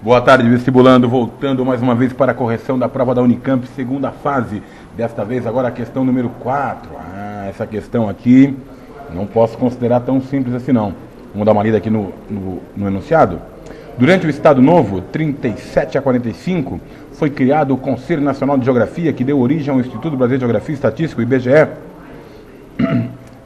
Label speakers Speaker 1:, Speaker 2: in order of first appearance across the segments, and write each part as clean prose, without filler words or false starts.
Speaker 1: Boa tarde, vestibulando, voltando mais uma vez para a correção da prova da Unicamp, segunda fase. Desta vez agora a questão número 4. Essa questão aqui não posso considerar tão simples assim não. Vamos dar uma lida aqui no enunciado. Durante o Estado Novo, 37 a 45, foi criado o Conselho Nacional de Geografia, que deu origem ao Instituto Brasileiro de Geografia e Estatística, o IBGE.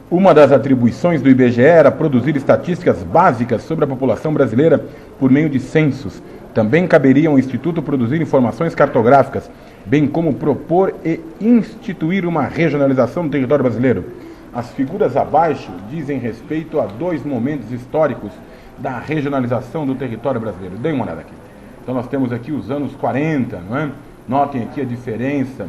Speaker 1: Uma das atribuições do IBGE era produzir estatísticas básicas sobre a população brasileira por meio de censos. Também caberia ao Instituto produzir informações cartográficas, bem como propor e instituir uma regionalização do território brasileiro. As figuras abaixo dizem respeito a dois momentos históricos da regionalização do território brasileiro. Dê uma olhada aqui. Então nós temos aqui os anos 40, não é? Notem aqui a diferença.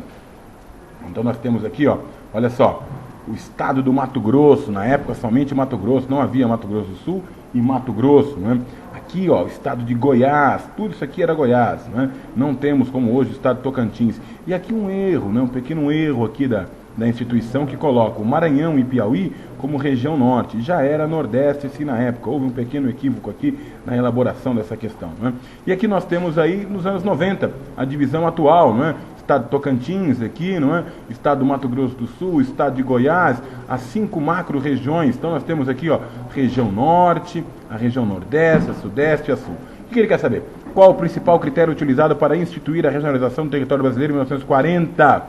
Speaker 1: Então nós temos aqui, ó, olha só, o estado do Mato Grosso, na época somente Mato Grosso, não havia Mato Grosso do Sul e Mato Grosso, não é? Aqui, ó, o estado de Goiás, tudo isso aqui era Goiás, né? Não temos como hoje o estado de Tocantins. E aqui um erro, né? Um pequeno erro aqui da instituição que coloca o Maranhão e Piauí como região norte. Já era Nordeste, sim, na época. Houve um pequeno equívoco aqui na elaboração dessa questão, né? E aqui nós temos aí, nos anos 90, a divisão atual, né? Estado de Tocantins aqui, não é? Estado do Mato Grosso do Sul, estado de Goiás, as 5 macro-regiões. Então nós temos aqui, ó, região norte, a região nordeste, a sudeste e a sul. O que ele quer saber? Qual o principal critério utilizado para instituir a regionalização do território brasileiro em 1940?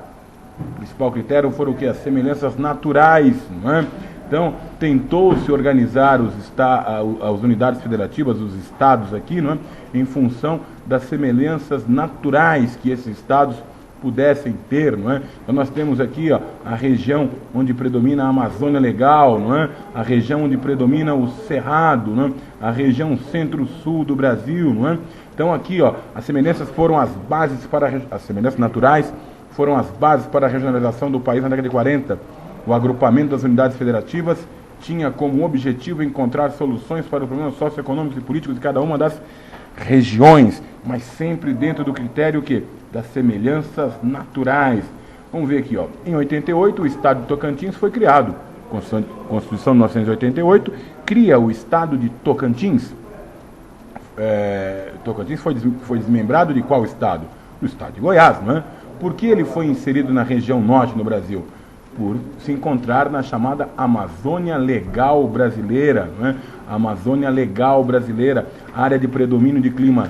Speaker 1: O principal critério foram o quê? As semelhanças naturais, não é? Então, tentou-se organizar as unidades federativas, os estados aqui, não é? Em função das semelhanças naturais que esses estados pudessem ter, não é? Então nós temos aqui, ó, a região onde predomina a Amazônia Legal, não é? A região onde predomina o Cerrado, não é? A região centro-sul do Brasil, não é? Então aqui, ó, as semelhanças foram as bases para as semelhanças naturais foram as bases para a regionalização do país na década de 40. O agrupamento das unidades federativas tinha como objetivo encontrar soluções para os problemas socioeconômicos e políticos de cada uma das regiões, mas sempre dentro do critério que das semelhanças naturais. Vamos ver aqui, ó. Em 88, o estado de Tocantins foi criado. Constituição de 1988 cria o estado de Tocantins. Tocantins foi desmembrado de qual estado? Do estado de Goiás, não é? Por que ele foi inserido na região norte no Brasil? Por se encontrar na chamada Amazônia Legal Brasileira, não é? A Amazônia Legal Brasileira, área de predomínio de clima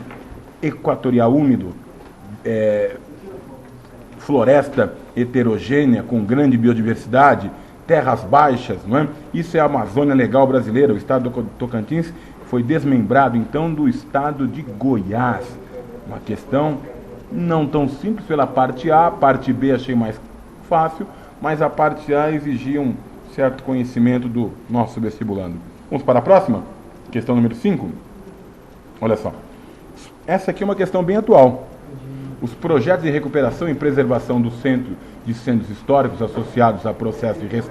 Speaker 1: equatorial úmido, floresta heterogênea com grande biodiversidade, terras baixas, não é? Isso é a Amazônia Legal Brasileira. O estado do Tocantins foi desmembrado então do estado de Goiás. Uma questão não tão simples pela parte A, a parte B achei mais fácil, mas a parte A exigia um certo conhecimento do nosso vestibulando. Vamos para a próxima? Questão número 5. Olha só. Essa aqui é uma questão bem atual. Os projetos de recuperação e preservação do centro de centros históricos associados a processo de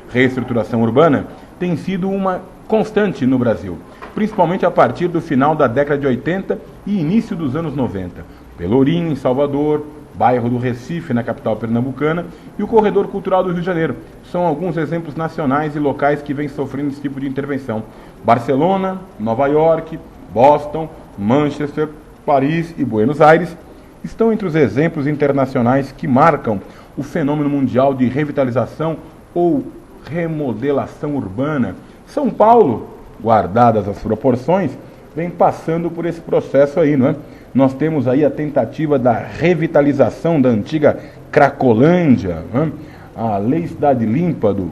Speaker 1: reestruturação urbana têm sido uma constante no Brasil, principalmente a partir do final da década de 80 e início dos anos 90. Pelourinho, em Salvador, bairro do Recife, na capital pernambucana, e o Corredor Cultural do Rio de Janeiro. São alguns exemplos nacionais e locais que vêm sofrendo esse tipo de intervenção. Barcelona, Nova York, Boston, Manchester, Paris e Buenos Aires estão entre os exemplos internacionais que marcam o fenômeno mundial de revitalização ou remodelação urbana. São Paulo, guardadas as proporções, vem passando por esse processo aí, não é? Nós temos aí a tentativa da revitalização da antiga Cracolândia, né? A Lei Cidade Limpa do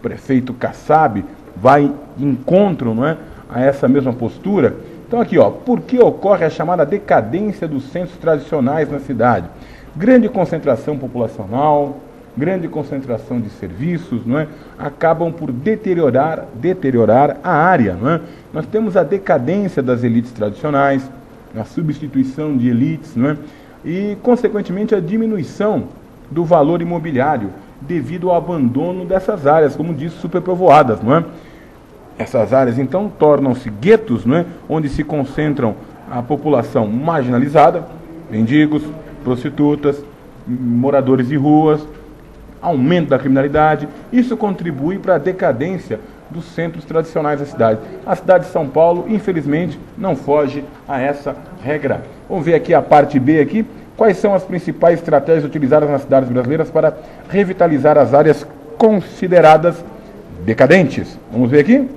Speaker 1: prefeito Kassab vai em encontro, não é, a essa mesma postura. Então aqui, ó, por que ocorre a chamada decadência dos centros tradicionais na cidade? Grande concentração populacional, grande concentração de serviços, não é? Acabam por deteriorar a área, não é? Nós temos a decadência das elites tradicionais, a substituição de elites, não é? E, consequentemente, a diminuição do valor imobiliário devido ao abandono dessas áreas, como disse, superpovoadas, não é? Essas áreas, então, tornam-se guetos, não é? Onde se concentram a população marginalizada, mendigos, prostitutas, moradores de ruas, aumento da criminalidade. Isso contribui para a decadência dos centros tradicionais da cidade. A cidade de São Paulo, infelizmente, não foge a essa regra. Vamos ver aqui a parte B aqui. Quais são as principais estratégias utilizadas nas cidades brasileiras para revitalizar as áreas consideradas decadentes? Vamos ver aqui.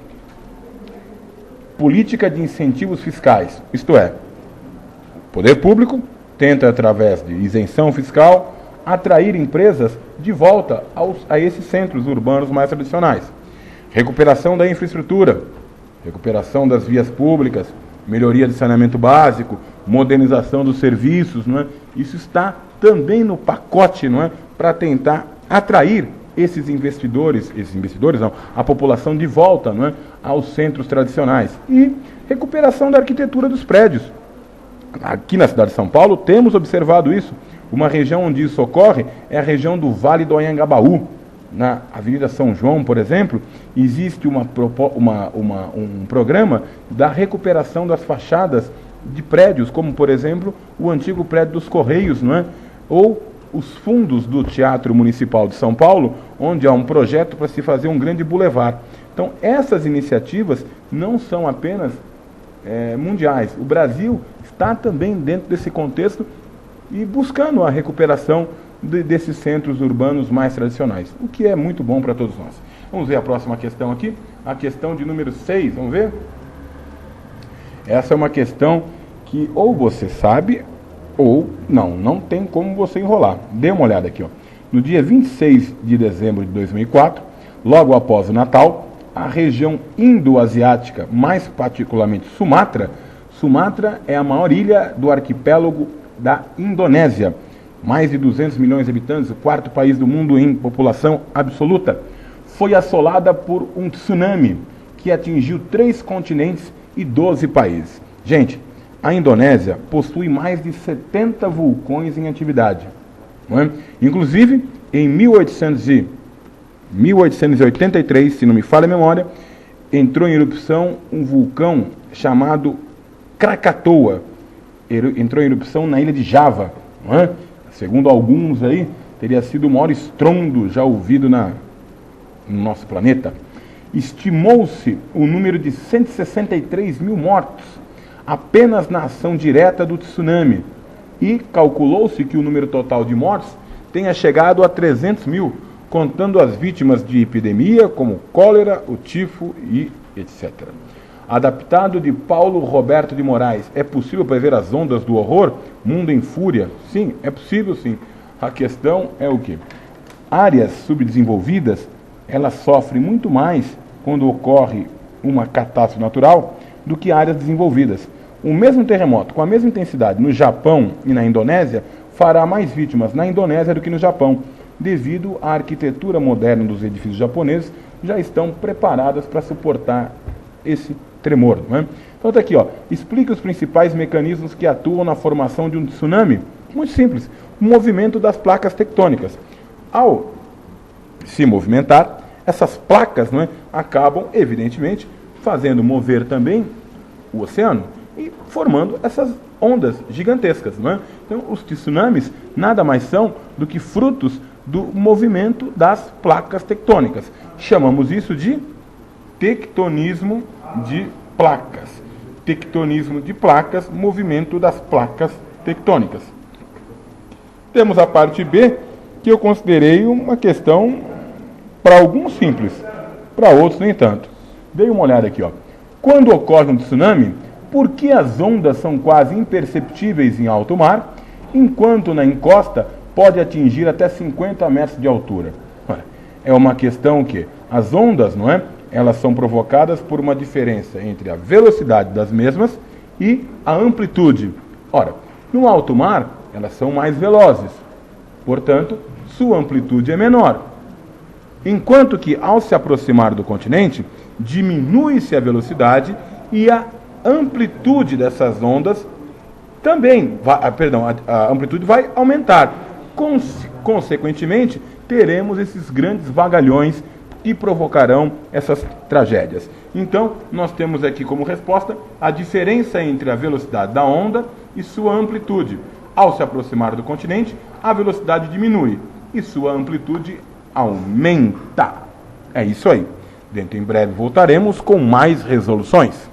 Speaker 1: Política de incentivos fiscais, isto é, o poder público tenta, através de isenção fiscal, atrair empresas de volta a esses centros urbanos mais tradicionais. Recuperação da infraestrutura, recuperação das vias públicas, melhoria do saneamento básico, modernização dos serviços, não é? Isso está também no pacote, não é? Para tentar atrair esses investidores não, a população de volta, não é? Aos centros tradicionais. E recuperação da arquitetura dos prédios. Aqui na cidade de São Paulo temos observado isso. Uma região onde isso ocorre é a região do Vale do Anhangabaú. Na Avenida São João, por exemplo, existe um programa da recuperação das fachadas de prédios, como, por exemplo, o antigo prédio dos Correios, não é? Ou os fundos do Teatro Municipal de São Paulo, onde há um projeto para se fazer um grande bulevar. Então, essas iniciativas não são apenas mundiais. O Brasil está também dentro desse contexto e buscando a recuperação desses centros urbanos mais tradicionais, o que é muito bom para todos nós. Vamos ver a próxima questão aqui, a questão de número 6, vamos ver? Essa é uma questão que ou você sabe ou não tem como você enrolar. Dê uma olhada aqui, ó. No dia 26 de dezembro de 2004, logo após o Natal, a região indo-asiática, mais particularmente Sumatra é a maior ilha do arquipélago da Indonésia. Mais de 200 milhões de habitantes, o quarto país do mundo em população absoluta, foi assolada por um tsunami que atingiu 3 continentes e 12 países. Gente, a Indonésia possui mais de 70 vulcões em atividade. Não é? Inclusive, em 1883, se não me falha a memória, entrou em erupção um vulcão chamado Krakatoa. Entrou em erupção na ilha de Java. Não é? Segundo alguns aí, teria sido o maior estrondo já ouvido no nosso planeta. Estimou-se o número de 163 mil mortos apenas na ação direta do tsunami. E calculou-se que o número total de mortes tenha chegado a 300 mil, contando as vítimas de epidemia, como cólera, o tifo e etc. Adaptado de Paulo Roberto de Moraes. É possível prever as ondas do horror? Mundo em fúria? Sim, é possível sim. A questão é o quê? Áreas subdesenvolvidas, elas sofrem muito mais quando ocorre uma catástrofe natural do que áreas desenvolvidas. O mesmo terremoto, com a mesma intensidade no Japão e na Indonésia, fará mais vítimas na Indonésia do que no Japão, devido à arquitetura moderna dos edifícios japoneses, já estão preparadas para suportar esse tremor. Não é? Então está aqui, ó, explique os principais mecanismos que atuam na formação de um tsunami. Muito simples, o movimento das placas tectônicas. Ao se movimentar, essas placas, não é, acabam, evidentemente, fazendo mover também o oceano e formando essas ondas gigantescas. Não é? Então, os tsunamis nada mais são do que frutos do movimento das placas tectônicas. Chamamos isso de tectonismo de placas. Tectonismo de placas, movimento das placas tectônicas. Temos a parte B, que eu considerei uma questão para alguns simples, para outros nem tanto. Dei uma olhada aqui, ó. Quando ocorre um tsunami, por que as ondas são quase imperceptíveis em alto mar, enquanto na encosta pode atingir até 50 metros de altura? É uma questão que as ondas, não é? Elas são provocadas por uma diferença entre a velocidade das mesmas e a amplitude. Ora, no alto mar, elas são mais velozes, portanto, sua amplitude é menor. Enquanto que, ao se aproximar do continente, diminui-se a velocidade e a amplitude dessas ondas também, a amplitude vai aumentar. Consequentemente, teremos esses grandes vagalhões que provocarão essas tragédias. Então, nós temos aqui como resposta a diferença entre a velocidade da onda e sua amplitude. Ao se aproximar do continente, a velocidade diminui e sua amplitude aumenta. É isso aí. Dentro em breve voltaremos com mais resoluções.